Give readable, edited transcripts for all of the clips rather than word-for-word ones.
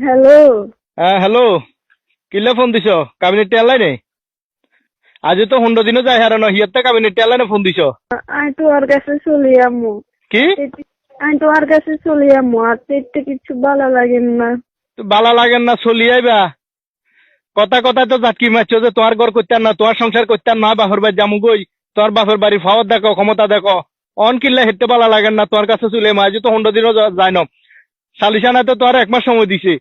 Hello. হ্যাঁ hello, কিল্লে phone দিছ? Cabinet টেয়ার লাইনে আজ তো 15 দিনও যায় হারানো হিয়াতে কাবিনেট টেয়ার লাইনে ফোন দিছ আমি তোমার কাছে চলে আমু। কি? আমি তোমার কাছে চলে আমু, আর তো কিছু ভালো লাগে না। বালা লাগেন না চলি আইবা? কথা কথা তো জাটকি মারছো যে তোমার ঘর করতেন না, তোমার সংসার করতেন না, বাপের বাড়ি জামু গই, তোমার বাপের বাড়ি ফাওয়ার দেখো, ক্ষমতা দেখো, অন কিল্লে হেঁটে বালা লাগেন না তোমার কাছে চলে আজ তো 15 দিনও যায় না। সালিশানা তো তোমার 1 মাস সময় দিছে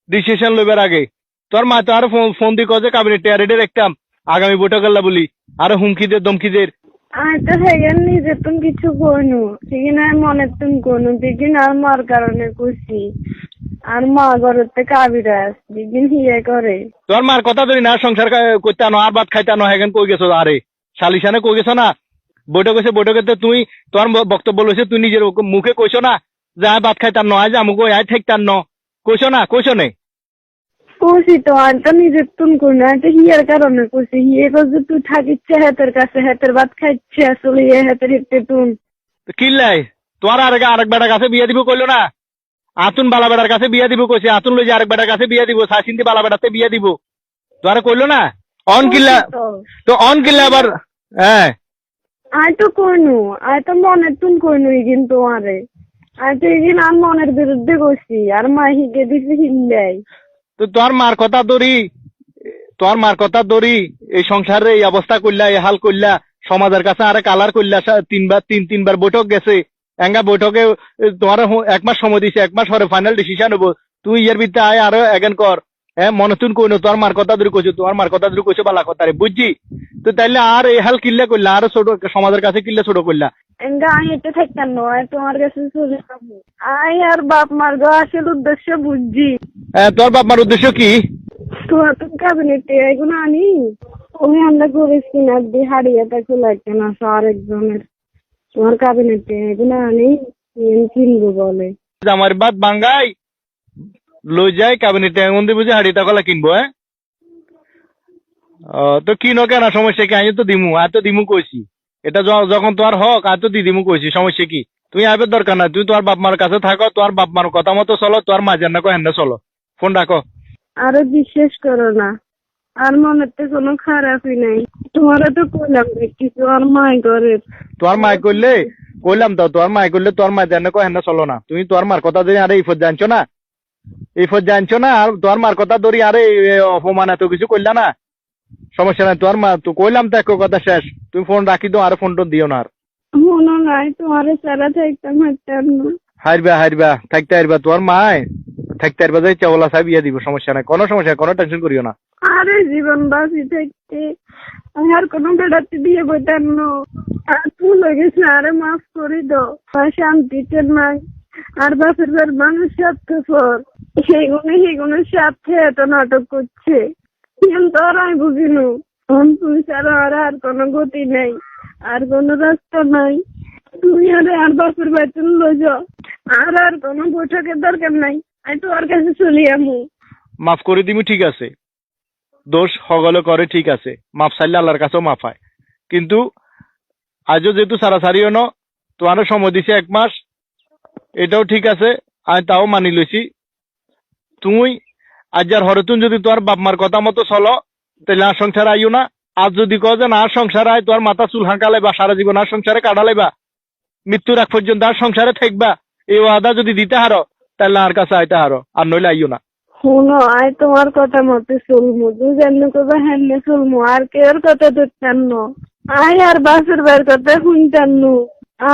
ডিসিশন লইবার আগে। তোর মা তো আর ফোন দি কয়ে কাবিনেট টেয়ার রেডি রাখতাম আগামী বৈঠক আল্লাহ বলি, আর হুমকি দে ধমকি দে। আমি তো সেখানে নিজে তুমি কিছু কইনু, সেখানে মনে তুমি কইনু, যেদিন আর মার কারণে কইছি। আর মা ঘরেতে কাবিরাজ যেদিন হিয়ে করে। তোর মার কথা ধরি না, সংসার করতে আনো আর ভাত খাইতে আনো, হেগেন কই গেছো? আরে সালিশানে কই গেছো না? বৈঠক হয়েছে, বৈঠকে তুই তোর বক্তব্য লইছে, তুই নিজের মুখে কইছো না যে আয় ভাত খাইতে আনো, আজ আমুক আয় থাকতে আনো, কইছো না? কইছো নে? কইছি তো, আমি তো নিজে তুমি কইনু, আমি তো হিয়ার কারণে কইছি। হিয়ে কইছে তুই থাকিচ্ছে হাতের কাছে, হাতের ভাত খাইছে আসলে হাতের হিতে তুমি। কিল্লাই তোর আরেক বেটার কাছে বিয়ে দিব কইলো না? আতুন বালা বেটার কাছে বিয়ে দিব কইছে, আতুন লই যে আরেক বেটার কাছে বিয়ে দিব, সাসিন্দি বালা বেটাতে বিয়ে দিব, তোরে কইলো না? অন কিল্লা তো অন কিল্লা আবার। হ্যাঁ আমি তো কইনু, আমি তো মনে তুমি কইনু কিন্তু আরে আমি তো এগিন আর মনের বিরুদ্ধে কইছি, আর মা হিগে দিছে হিল্লাই। তো তোর মার কথা ধরি এই সংসারে এই অবস্থা করলা, এই হাল করলা, সমাজের কাছে আরে কালার করলা, তিনবার বৈঠক গেছে, এঙ্গা বৈঠকে তোমার 1 মাস সময় দিছে, 1 মাস পরে ফাইনাল ডিসিশন হবো, তুই এর ভিতরে আয় আরো এগেন কর। হ্যাঁ মনে তুন কইনো তোর মার কথা ধরে কইছো, তোমার মার কথা ধরে কইছো বালা কথা রে, বুঝছি? তো তাইলে আর এই হাল কিল্লা করলা, আরো ছোট সমাজের কাছে কিল্লা ছোট করলা। এঙ্গা আমি এটা থাকতাম নয়, তোমার কাছে চলে যাবো। আই আর বাপ মার গো আসল উদ্দেশ্য বুঝছি। তোর বাপ মার উদ্দেশ্য কি? তোমার তো ক্যাবিনেটে এগুলো আনি, ওই আমরা করেছি না দিয়ে হারিয়েটা খোলা না আরেকজনের। তোমার ক্যাবিনেটে এগুলো আনি কিনবো বলে। আমার বাদ বাঙ্গাই লই যাই ক্যাবিনেটে এমন দিয়ে বুঝে হাড়ি টাকা কিনবো। হ্যাঁ তো কিনো কেন, সমস্যা কি? আমি তো দিমু, আর তো দিমু কইছি, এটা যখন তোমার হক আর তো দিদিমু কইছি, সমস্যা কি? তুমি আইবার দরকার না, তুই তোমার বাপ মার কাছে থাকো, তোমার বাপ মার কথা মতো চলো, তোমার মাঝে না হেন্না চলো, ফোন রাখো। আরো বিশ্বাস করো না, আর মনে তো কোনো খারাপই নাই। তোমারও তো কইলাম কিছু আর মাই করে। তোমার মাই করলে কইলাম তো, তোমার মাই করলে তোর মা জানে হেন্না চলো না, তুমি তোমার মার কথা ধরে আরে ইফত জানছো না, ইফত জানছো না, আর তোমার মার কথা ধরি আরে অপমান এত কিছু করলা না, সমস্যা নাই। তোমার মা তো কইলাম তো এক কথা শেষ, তুমি ফোন রাখি দাও, আর ফোন টোন দিও না আর। মনে নাই তোমার সারা থাকতাম হাঁটতাম না। হারবা থাকতে হারবা, তোমার মায় থাকতে হারবা, যাই চাওলা সাহেব ইয়ে দিব, সমস্যা নাই, কোনো সমস্যা নাই, কোনো টেনশন করিও না। আরে জীবন বাঁচি থাকতে আমি আর কোনো বেড়াতে দিয়ে বইতাম না। আর ভুল হয়ে গেছে, আরে মাফ করে দাও। শান্তিতে নাই, আর বাপের বাড়ির মানুষ স্বার্থপর, সেগুলো স্বার্থে এত নাটক করছে। কিন্তু আর আমি বুঝিনু তুমি ছাড়া আর কোনো গতি নেই, আর কোনো রাস্তা নাই। তুমি আর বাপের বাড়িতে লই যাও, আর কোনো বৈঠকের দরকার নাই। আমি তোমার কাছে চলি আমু। মাফ করে দিবি, ঠিক আছে, দোষ হগলে করে, ঠিক আছে, মাফ চাইলে আল্লাহর কাছেও মাফ হয়, কিন্তু আজও যেহেতু সারাসারিও ন, তোমারও সময় দিছে 1 মাস, এটাও ঠিক আছে, আমি তাও মানি লইছি। তুমি আজ আর হরতুন যদি তোমার বাপ মার কথা মতো চলো, তাহলে আর সংসার আইও না। আজ যদি কো যে না সংসার আয়, তোমার মাথা চুল হাঁকালাইবা, সারা জীবন আর সংসারে কাটালাইবা, মৃত্যুর আগ পর্যন্ত আর সংসারে থাকবা, এই ওয়াদা যদি দিতে হারো, তাহলে আর কাছে আইতে হারো, আর নইলে আইও না। শুনো, আয় তোমার কথা মতো চলমু, দুজন করবা হ্যান্ডে চলমু, আর কেউর কথা ধরতাম না। আয় আর বাসের বের কথা শুনতাম নু।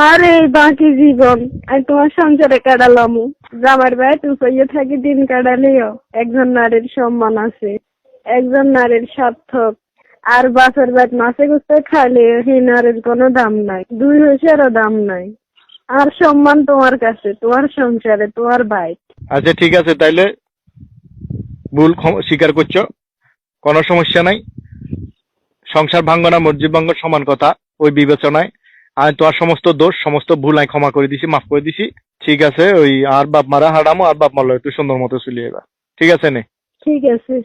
আর এই বাকি জীবন আমি তোমার সংসারে কাটালামু। জামার ভাই তুই কইয়ে থাকি দিন কাটালেও একজন নারীর সম্মান আছে, একজন নারীর সার্থক। আর বাসের ব্যাট মাসে গুছতে খাইলে সেই নারীর কোনো দাম নাই, 2 পয়সারও দাম নাই। আর সম্মান তোমার কাছে, তোমার সংসারে, তোমার ভাই। আচ্ছা ঠিক আছে, তাইলে ভুল স্বীকার করছো, কোনো সমস্যা নাই। সংসার ভাঙ্গ না মসজিদ ভাঙ্গ সমান কথা, ওই বিবেচনায় আমি তোমার সমস্ত দোষ সমস্ত ভুল আমি ক্ষমা করে দিছি, মাফ করে দিছি, ঠিক আছে। ওই আর বাপ মারা হারামো, আর বাপ মারলো একটু সুন্দর মতো চলিয়ে এবার, ঠিক আছে নে? ঠিক আছে।